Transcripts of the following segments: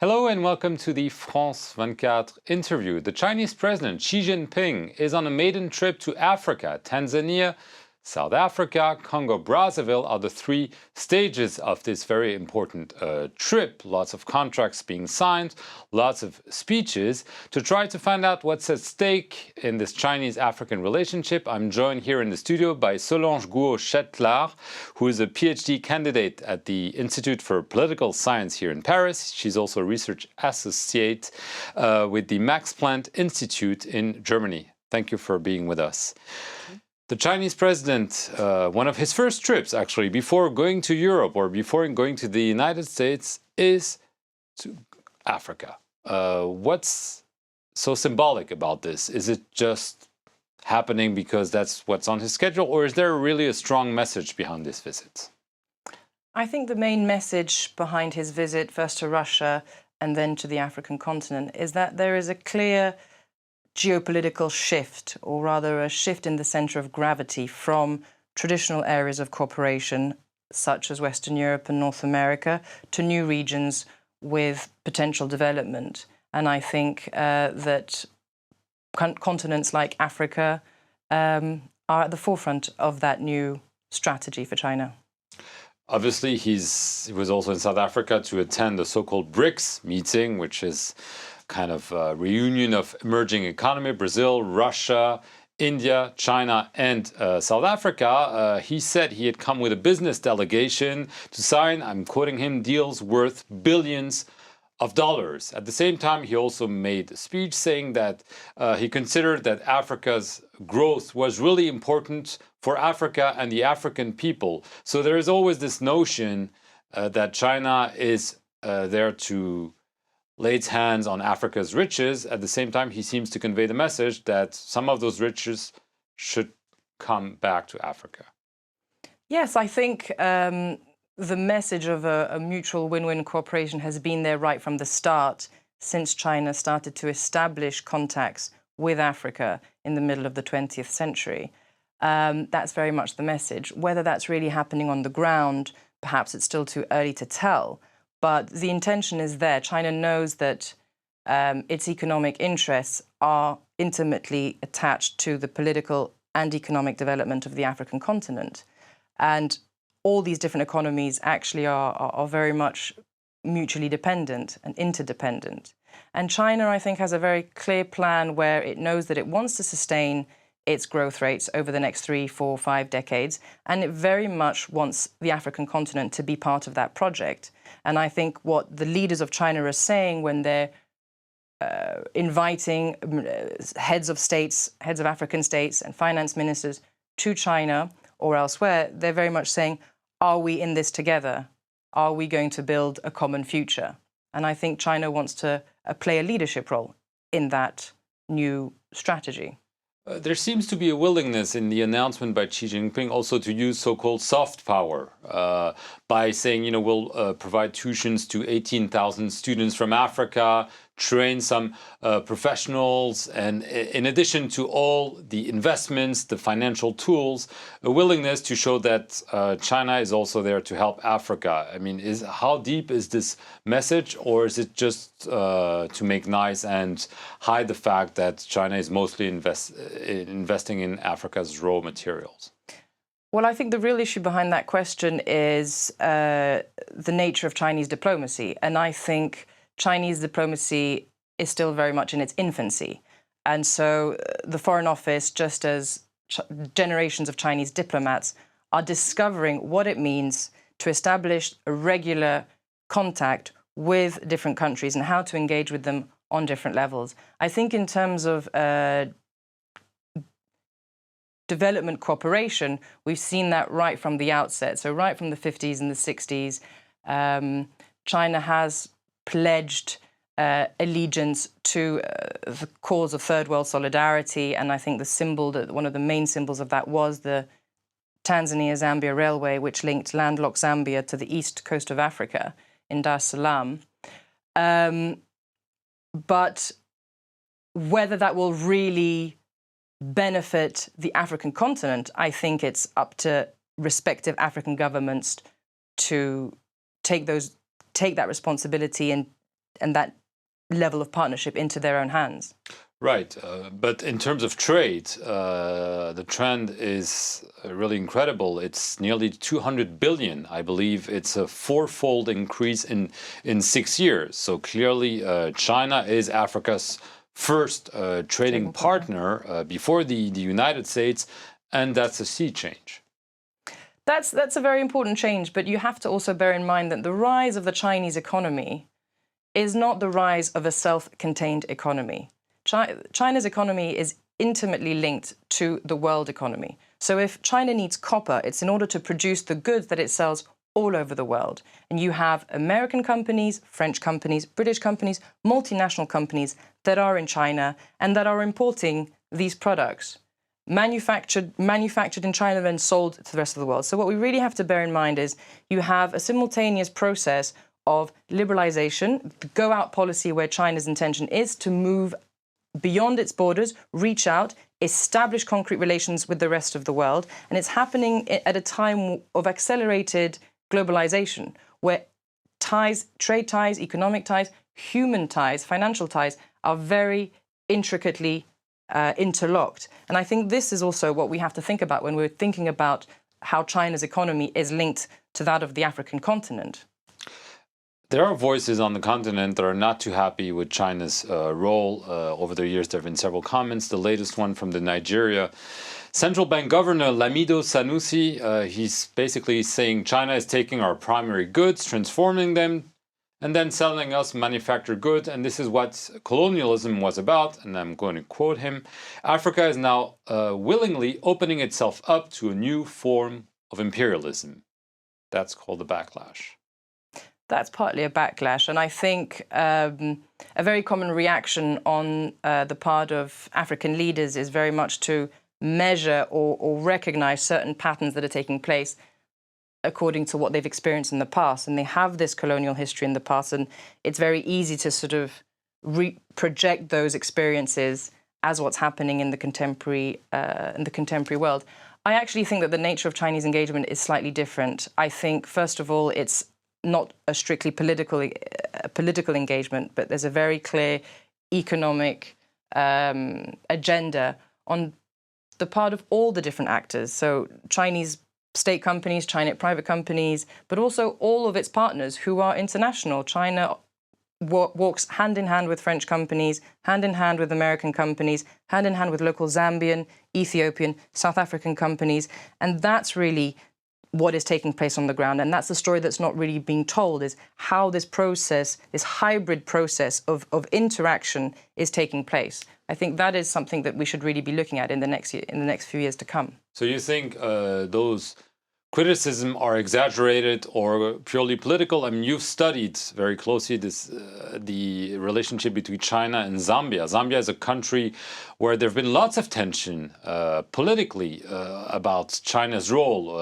Hello and welcome to the France 24 interview. The Chinese President Xi Jinping is on a maiden trip to Africa. Tanzania, South Africa, Congo-Brazzaville are the three stages of this very important trip. Lots of contracts being signed, lots of speeches. To try to find out what's at stake in this Chinese-African relationship, I'm joined here in the studio by Solange Guo Chatelard, who is a PhD candidate at the Institute for Political Science here in Paris. She's also a research associate with the Max Planck Institute in Germany. Thank you for being with us. The Chinese president, one of his first trips actually, before going to Europe or before going to the United States, is to Africa. What's so symbolic about this? Is it just happening because that's what's on his schedule, or is there really a strong message behind this visit? I think the main message behind his visit, first to Russia and then to the African continent, is that there is a clear geopolitical shift, or rather a shift in the center of gravity from traditional areas of cooperation, such as Western Europe and North America, to new regions with potential development. And I think that continents like Africa are at the forefront of that new strategy for China. Obviously, he was also in South Africa to attend the so-called BRICS meeting, which is kind of a reunion of emerging economy, Brazil, Russia, India, China, and South Africa. He said he had come with a business delegation to sign, I'm quoting him, deals worth billions of dollars. At the same time, he also made a speech saying that he considered that Africa's growth was really important for Africa and the African people. So there is always this notion that China is there to lay its hands on Africa's riches. At the same time, he seems to convey the message that some of those riches should come back to Africa. Yes, I think the message of a mutual win-win cooperation has been there right from the start, since China started to establish contacts with Africa in the middle of the 20th century. That's very much the message. Whether that's really happening on the ground, perhaps it's still too early to tell. But the intention is there. China knows that its economic interests are intimately attached to the political and economic development of the African continent. And all these different economies actually are very much mutually dependent and interdependent. And China, I think, has a very clear plan where it knows that it wants to sustain its growth rates over the next 3, 4, 5 decades. And it very much wants the African continent to be part of that project. And I think what the leaders of China are saying when they're inviting heads of states, heads of African states and finance ministers to China or elsewhere, they're very much saying, are we in this together? Are we going to build a common future? And I think China wants to play a leadership role in that new strategy. There seems to be a willingness in the announcement by Xi Jinping also to use so-called soft power by saying, you know, we'll provide tuitions to 18,000 students from Africa, train some professionals, and in addition to all the investments, the financial tools, a willingness to show that China is also there to help Africa. I mean, how deep is this message, or is it just to make nice and hide the fact that China is mostly investing in Africa's raw materials? Well, I think the real issue behind that question is the nature of Chinese diplomacy. And I think Chinese diplomacy is still very much in its infancy. And so the Foreign Office, just as generations of Chinese diplomats, are discovering what it means to establish a regular contact with different countries and how to engage with them on different levels. I think in terms of development cooperation, we've seen that right from the outset. So right from the 50s and the 60s, China has pledged allegiance to the cause of third world solidarity. And I think the symbol, one of the main symbols of that was the Tanzania-Zambia railway, which linked landlocked Zambia to the east coast of Africa in Dar es Salaam. But whether that will really benefit the African continent, I think it's up to respective African governments to take that responsibility and that level of partnership into their own hands. Right, but in terms of trade, the trend is really incredible. It's nearly 200 billion, I believe. It's a fourfold increase in 6 years. So clearly, China is Africa's first trading partner before the United States, and that's a sea change. That's a very important change, but you have to also bear in mind that the rise of the Chinese economy is not the rise of a self-contained economy. China's economy is intimately linked to the world economy. So if China needs copper, it's in order to produce the goods that it sells all over the world. And you have American companies, French companies, British companies, multinational companies that are in China and that are importing these products, manufactured in China and sold to the rest of the world. So what we really have to bear in mind is you have a simultaneous process of liberalization, the go-out policy where China's intention is to move beyond its borders, reach out, establish concrete relations with the rest of the world. And it's happening at a time of accelerated globalization, where ties, trade ties, economic ties, human ties, financial ties are very intricately interlocked. And I think this is also what we have to think about when we're thinking about how China's economy is linked to that of the African continent. There are voices on the continent that are not too happy with China's role. Over the years, there have been several comments. The latest one from the Nigeria Central Bank Governor Lamido Sanusi. He's basically saying China is taking our primary goods, transforming them, and then selling us manufactured goods. And this is what colonialism was about. And I'm going to quote him. Africa is now willingly opening itself up to a new form of imperialism. That's called a backlash. That's partly a backlash. And I think a very common reaction on the part of African leaders is very much to measure or recognize certain patterns that are taking place according to what they've experienced in the past. And they have this colonial history in the past, and it's very easy to sort of project those experiences as what's happening in the contemporary world. I actually think that the nature of Chinese engagement is slightly different. I think, first of all, it's not a strictly political engagement, but there's a very clear economic agenda on the part of all the different actors. So Chinese state companies, Chinese private companies, but also all of its partners who are international. China walks hand in hand with French companies, hand in hand with American companies, hand in hand with local Zambian, Ethiopian, South African companies. And that's really what is taking place on the ground. And that's the story that's not really being told, is how this process, this hybrid process of interaction is taking place. I think that is something that we should really be looking at in the next few years to come. So you think those criticism are exaggerated or purely political? I mean, you've studied very closely the relationship between China and Zambia. Zambia is a country where there have been lots of tension politically about China's role.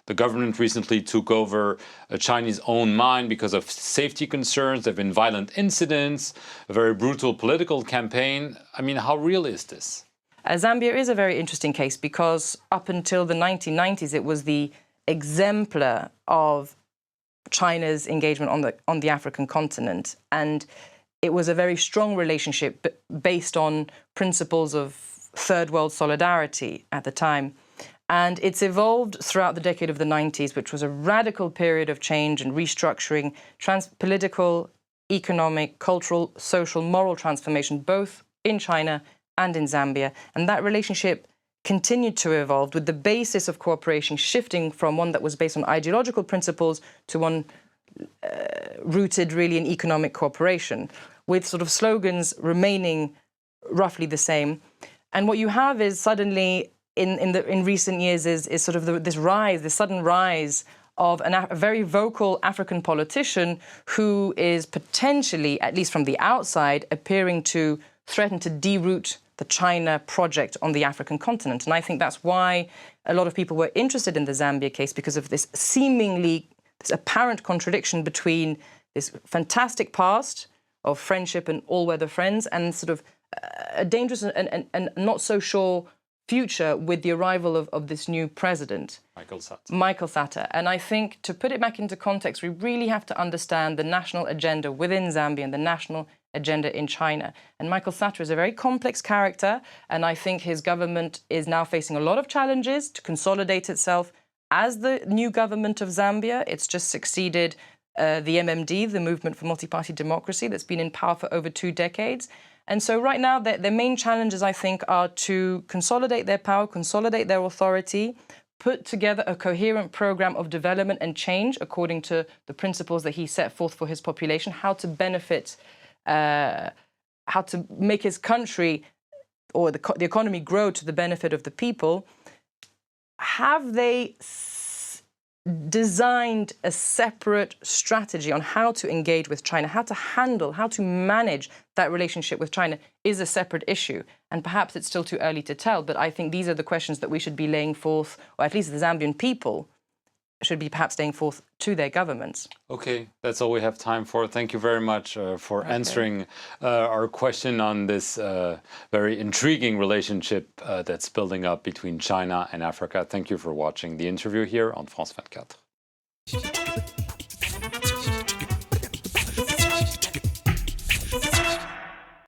The government recently took over a Chinese-owned mine because of safety concerns. There have been violent incidents, a very brutal political campaign. I mean, how real is this? Zambia is a very interesting case because up until the 1990s, it was the exemplar of China's engagement on the African continent. And it was a very strong relationship based on principles of third world solidarity at the time. And it's evolved throughout the decade of the 90s, which was a radical period of change and restructuring, political, economic, cultural, social, moral transformation, both in China and in Zambia. And that relationship continued to evolve with the basis of cooperation shifting from one that was based on ideological principles to one rooted really in economic cooperation, with sort of slogans remaining roughly the same. And what you have is suddenly in recent years is sort of this sudden rise of a very vocal African politician who is potentially, at least from the outside, appearing to threaten to deroot the China project on the African continent. And I think that's why a lot of people were interested in the Zambia case, because of this apparent contradiction between this fantastic past of friendship and all-weather friends and sort of a dangerous and not so sure future with the arrival of this new president, Michael Sata. And I think, to put it back into context, we really have to understand the national agenda within Zambia and the national agenda in China. And Michael Sata is a very complex character, and I think his government is now facing a lot of challenges to consolidate itself as the new government of Zambia. It's just succeeded the MMD, the Movement for Multi-Party Democracy, that's been in power for over 2 decades. And so right now, their main challenges, I think, are to consolidate their power, consolidate their authority, put together a coherent program of development and change according to the principles that he set forth for his population, how to benefit, how to make his country or the economy grow to the benefit of the people. Have they designed a separate strategy on how to engage with China, how to handle, how to manage that relationship with China is a separate issue. And perhaps it's still too early to tell, but I think these are the questions that we should be laying forth, or at least the Zambian people should be perhaps laying forth to their governments. Okay, that's all we have time for. Thank you very much for answering our question on this very intriguing relationship that's building up between China and Africa. Thank you for watching the interview here on France 24.